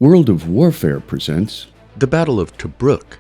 World of Warfare presents The Battle of Tobruk.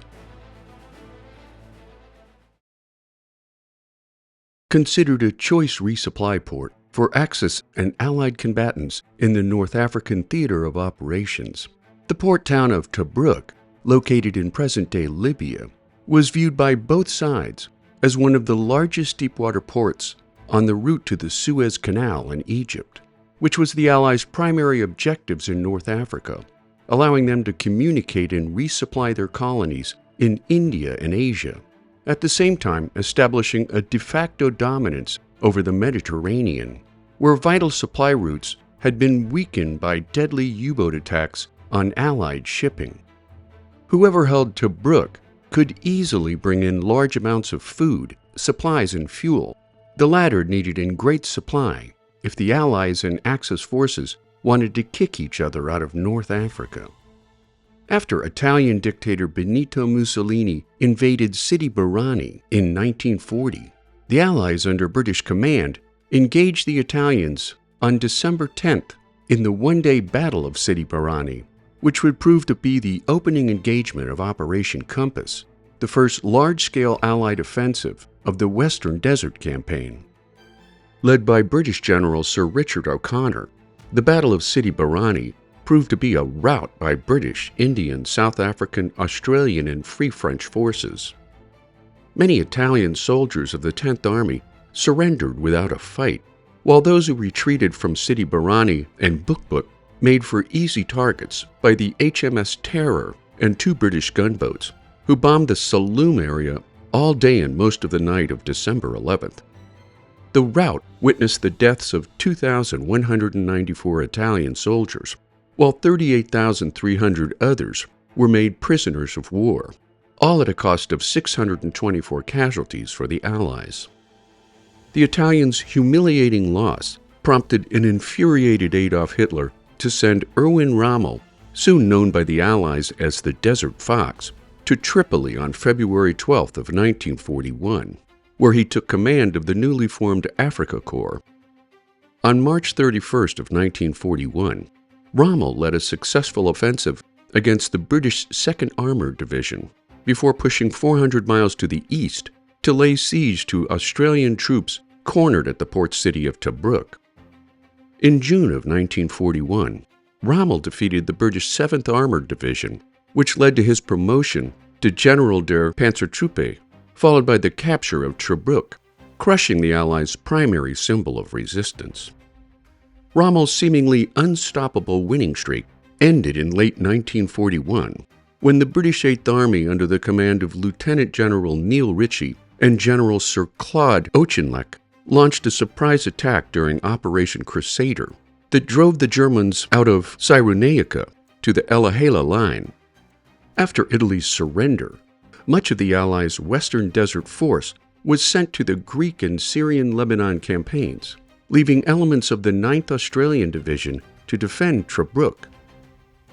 Considered a choice resupply port for Axis and Allied combatants in the North African theater of operations, the port town of Tobruk, located in present-day Libya, was viewed by both sides as one of the largest deepwater ports on the route to the Suez Canal in Egypt, which was the Allies' primary objectives in North Africa, allowing them to communicate and resupply their colonies in India and Asia, at the same time establishing a de facto dominance over the Mediterranean, where vital supply routes had been weakened by deadly U-boat attacks on Allied shipping. Whoever held Tobruk could easily bring in large amounts of food, supplies, and fuel, the latter needed in great supply if the Allies and Axis forces wanted to kick each other out of North Africa. After Italian dictator Benito Mussolini invaded Sidi Barrani in 1940, the Allies under British command engaged the Italians on December 10th in the one-day Battle of Sidi Barrani, which would prove to be the opening engagement of Operation Compass, the first large-scale Allied offensive of the Western Desert Campaign. Led by British General Sir Richard O'Connor, the Battle of Sidi Barrani proved to be a rout by British, Indian, South African, Australian, and Free French forces. Many Italian soldiers of the 10th Army surrendered without a fight, while those who retreated from Sidi Barrani and Book made for easy targets by the HMS Terror and two British gunboats, who bombed the Saloum area all day and most of the night of December 11th. The rout witnessed the deaths of 2,194 Italian soldiers, while 38,300 others were made prisoners of war, all at a cost of 624 casualties for the Allies. The Italians' humiliating loss prompted an infuriated Adolf Hitler to send Erwin Rommel, soon known by the Allies as the Desert Fox, to Tripoli on February 12th of 1941. Where he took command of the newly formed Africa Corps. On March 31st of 1941, Rommel led a successful offensive against the British 2nd Armored Division before pushing 400 miles to the east to lay siege to Australian troops cornered at the port city of Tobruk. In June of 1941, Rommel defeated the British 7th Armored Division, which led to his promotion to General der Panzertruppe, followed by the capture of Tobruk, crushing the Allies' primary symbol of resistance. Rommel's seemingly unstoppable winning streak ended in late 1941, when the British 8th Army under the command of Lieutenant General Neil Ritchie and General Sir Claude Auchinleck launched a surprise attack during Operation Crusader that drove the Germans out of Cyrenaica to the El Ahela line. After Italy's surrender, much of the Allies' Western Desert Force was sent to the Greek and Syrian Lebanon campaigns, leaving elements of the 9th Australian Division to defend Tobruk.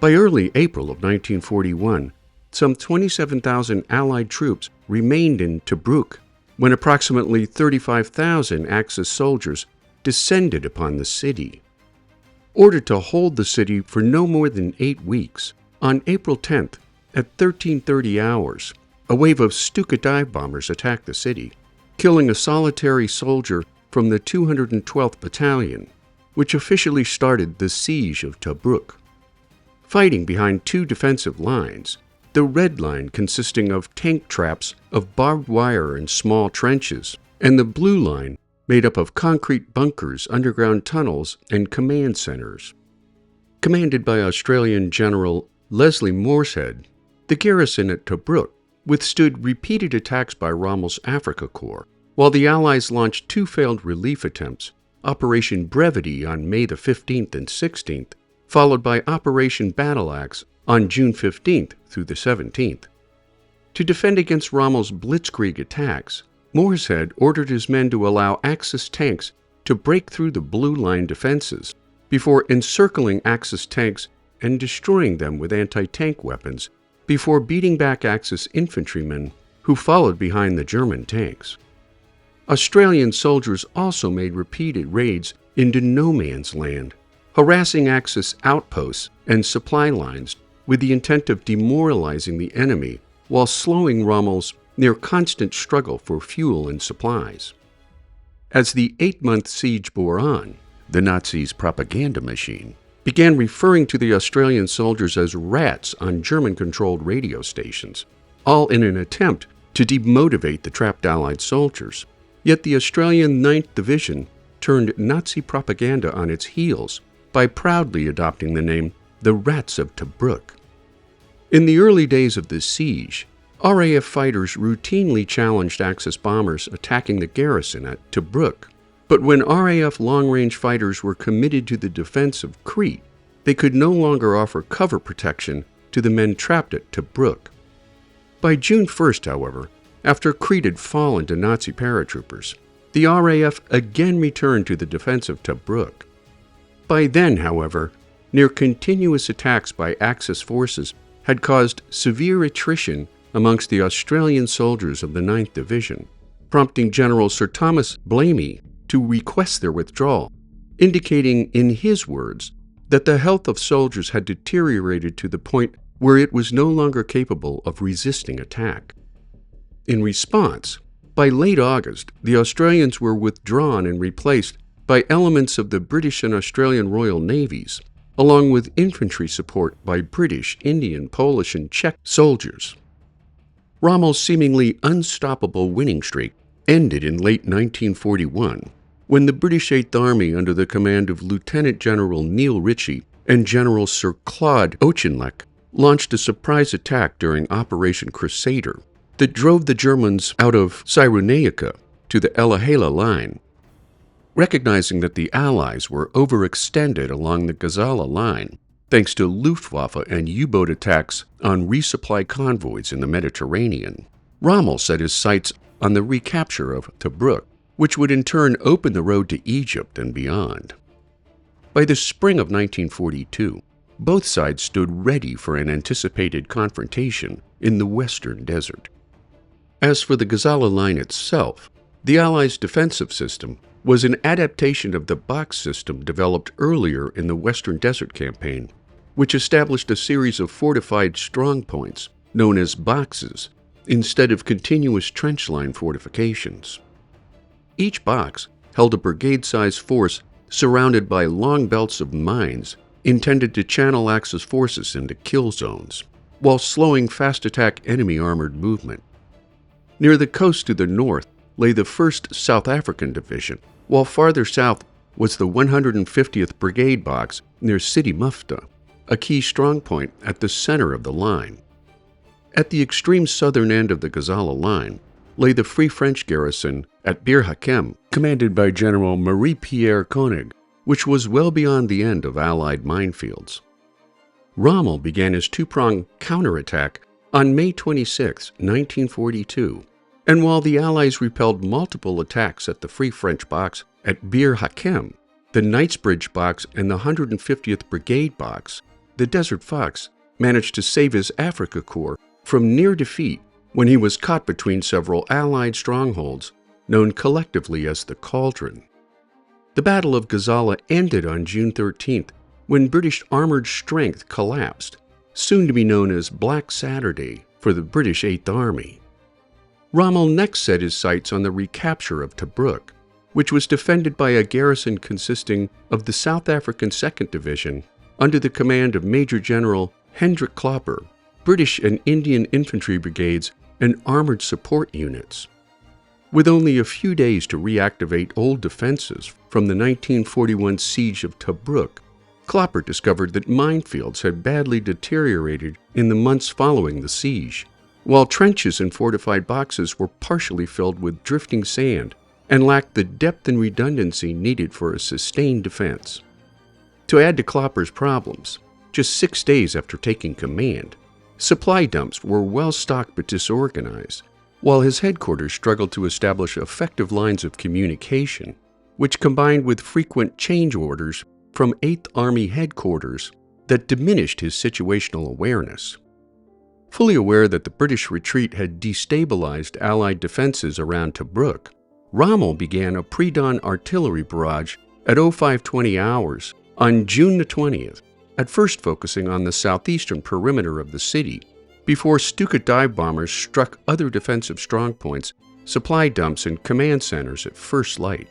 By early April of 1941, some 27,000 Allied troops remained in Tobruk, when approximately 35,000 Axis soldiers descended upon the city. Ordered to hold the city for no more than 8 weeks, on April 10th, at 1330 hours, a wave of Stuka dive bombers attacked the city, killing a solitary soldier from the 212th Battalion, which officially started the siege of Tobruk. Fighting behind two defensive lines, the Red Line consisting of tank traps of barbed wire and small trenches, and the Blue Line made up of concrete bunkers, underground tunnels, and command centers. Commanded by Australian General Leslie Morshead, the garrison at Tobruk withstood repeated attacks by Rommel's Africa Corps, while the Allies launched two failed relief attempts, Operation Brevity on May the 15th and 16th, followed by Operation Battle Axe on June 15th through the 17th. To defend against Rommel's blitzkrieg attacks, Morshead ordered his men to allow Axis tanks to break through the Blue Line defenses before encircling Axis tanks and destroying them with anti-tank weapons, before beating back Axis infantrymen who followed behind the German tanks. Australian soldiers also made repeated raids into no man's land, harassing Axis outposts and supply lines with the intent of demoralizing the enemy while slowing Rommel's near-constant struggle for fuel and supplies. As the 8-month siege bore on, the Nazis' propaganda machine began referring to the Australian soldiers as rats on German-controlled radio stations, all in an attempt to demotivate the trapped Allied soldiers. Yet the Australian 9th Division turned Nazi propaganda on its heels by proudly adopting the name the Rats of Tobruk. In the early days of the siege, RAF fighters routinely challenged Axis bombers attacking the garrison at Tobruk. But when RAF long-range fighters were committed to the defense of Crete, they could no longer offer cover protection to the men trapped at Tobruk. By June 1st, however, after Crete had fallen to Nazi paratroopers, the RAF again returned to the defense of Tobruk. By then, however, near-continuous attacks by Axis forces had caused severe attrition amongst the Australian soldiers of the 9th Division, prompting General Sir Thomas Blamey to request their withdrawal, indicating in his words that the health of soldiers had deteriorated to the point where it was no longer capable of resisting attack. In response, by late August, the Australians were withdrawn and replaced by elements of the British and Australian Royal Navies, along with infantry support by British, Indian, Polish, and Czech soldiers. Rommel's seemingly unstoppable winning streak ended in late 1941, when the British Eighth Army under the command of Lieutenant General Neil Ritchie and General Sir Claude Auchinleck launched a surprise attack during Operation Crusader that drove the Germans out of Cyrenaica to the Elihala line. Recognizing that the Allies were overextended along the Gazala line, thanks to Luftwaffe and U-boat attacks on resupply convoys in the Mediterranean, Rommel set his sights on the recapture of Tobruk, which would in turn open the road to Egypt and beyond. By the spring of 1942, both sides stood ready for an anticipated confrontation in the Western Desert. As for the Gazala line itself, the Allies' defensive system was an adaptation of the box system developed earlier in the Western Desert Campaign, which established a series of fortified strongpoints known as boxes instead of continuous trench-line fortifications. Each box held a brigade-sized force surrounded by long belts of mines intended to channel Axis forces into kill zones, while slowing fast-attack enemy armored movement. Near the coast to the north lay the 1st South African Division, while farther south was the 150th Brigade Box near Sidi Mufta, a key strongpoint at the center of the line. At the extreme southern end of the Gazala line lay the Free French garrison at Bir Hakeim, commanded by General Marie-Pierre Koenig, which was well beyond the end of Allied minefields. Rommel began his two-pronged counterattack on May 26, 1942, and while the Allies repelled multiple attacks at the Free French Box at Bir Hakeim, the Knightsbridge Box, and the 150th Brigade Box, the Desert Fox managed to save his Africa Corps from near defeat when he was caught between several Allied strongholds known collectively as the Cauldron. The Battle of Gazala ended on June 13th when British armored strength collapsed, soon to be known as Black Saturday for the British Eighth Army. Rommel next set his sights on the recapture of Tobruk, which was defended by a garrison consisting of the South African 2nd Division under the command of Major General Hendrik Klopper, British and Indian infantry brigades, and armored support units. With only a few days to reactivate old defenses from the 1941 siege of Tobruk, Klopper discovered that minefields had badly deteriorated in the months following the siege, while trenches and fortified boxes were partially filled with drifting sand and lacked the depth and redundancy needed for a sustained defense. To add to Klopper's problems, just 6 days after taking command, supply dumps were well stocked but disorganized, while his headquarters struggled to establish effective lines of communication, which combined with frequent change orders from 8th Army headquarters that diminished his situational awareness. Fully aware that the British retreat had destabilized Allied defenses around Tobruk, Rommel began a pre-dawn artillery barrage at 0520 hours On June the 20th, at first focusing on the southeastern perimeter of the city, before Stuka dive bombers struck other defensive strongpoints, supply dumps, and command centers at first light.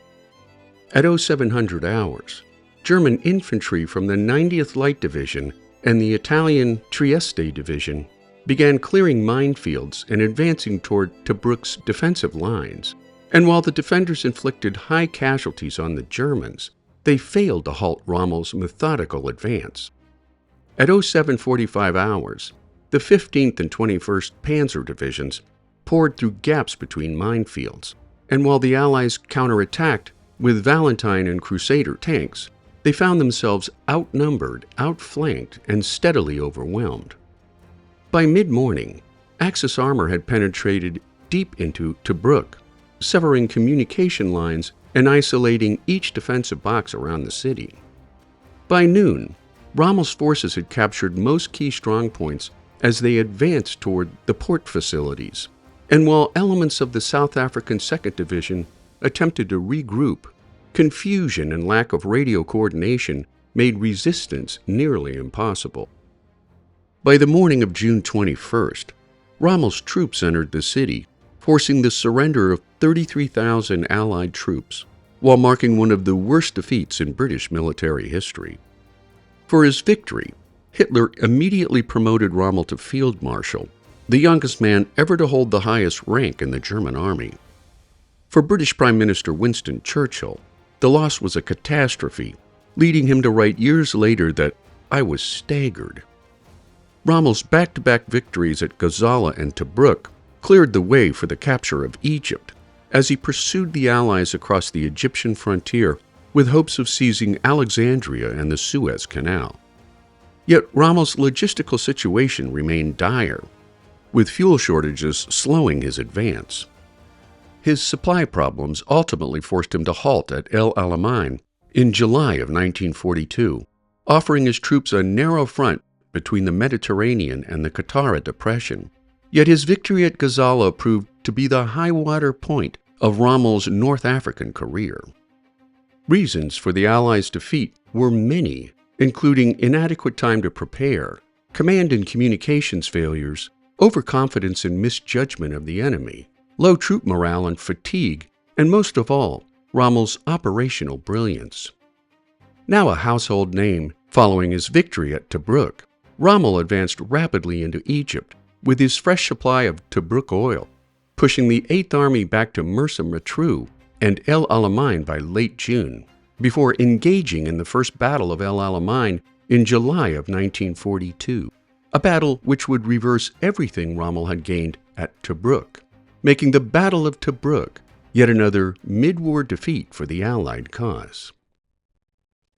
At 0700 hours, German infantry from the 90th Light Division and the Italian Trieste Division began clearing minefields and advancing toward Tobruk's defensive lines. And while the defenders inflicted high casualties on the Germans, they failed to halt Rommel's methodical advance. At 0745 hours, the 15th and 21st Panzer Divisions poured through gaps between minefields, and while the Allies counterattacked with Valentine and Crusader tanks, they found themselves outnumbered, outflanked, and steadily overwhelmed. By mid-morning, Axis armor had penetrated deep into Tobruk, severing communication lines and isolating each defensive box around the city. By noon, Rommel's forces had captured most key strongpoints as they advanced toward the port facilities, and while elements of the South African 2nd Division attempted to regroup, confusion and lack of radio coordination made resistance nearly impossible. By the morning of June 21st, Rommel's troops entered the city, forcing the surrender of 33,000 Allied troops, while marking one of the worst defeats in British military history. For his victory, Hitler immediately promoted Rommel to Field Marshal, the youngest man ever to hold the highest rank in the German army. For British Prime Minister Winston Churchill, the loss was a catastrophe, leading him to write years later that, "I was staggered." Rommel's back-to-back victories at Gazala and Tobruk cleared the way for the capture of Egypt, as he pursued the Allies across the Egyptian frontier with hopes of seizing Alexandria and the Suez Canal. Yet Rommel's logistical situation remained dire, with fuel shortages slowing his advance. His supply problems ultimately forced him to halt at El Alamein in July of 1942, offering his troops a narrow front between the Mediterranean and the Qattara Depression. Yet his victory at Gazala proved to be the high-water point of Rommel's North African career. Reasons for the Allies' defeat were many, including inadequate time to prepare, command and communications failures, overconfidence and misjudgment of the enemy, low troop morale and fatigue, and most of all, Rommel's operational brilliance. Now a household name following his victory at Tobruk, Rommel advanced rapidly into Egypt with his fresh supply of Tobruk oil, pushing the 8th Army back to Mersa Matruh and El Alamein by late June, before engaging in the First Battle of El Alamein in July of 1942, a battle which would reverse everything Rommel had gained at Tobruk, making the Battle of Tobruk yet another mid-war defeat for the Allied cause.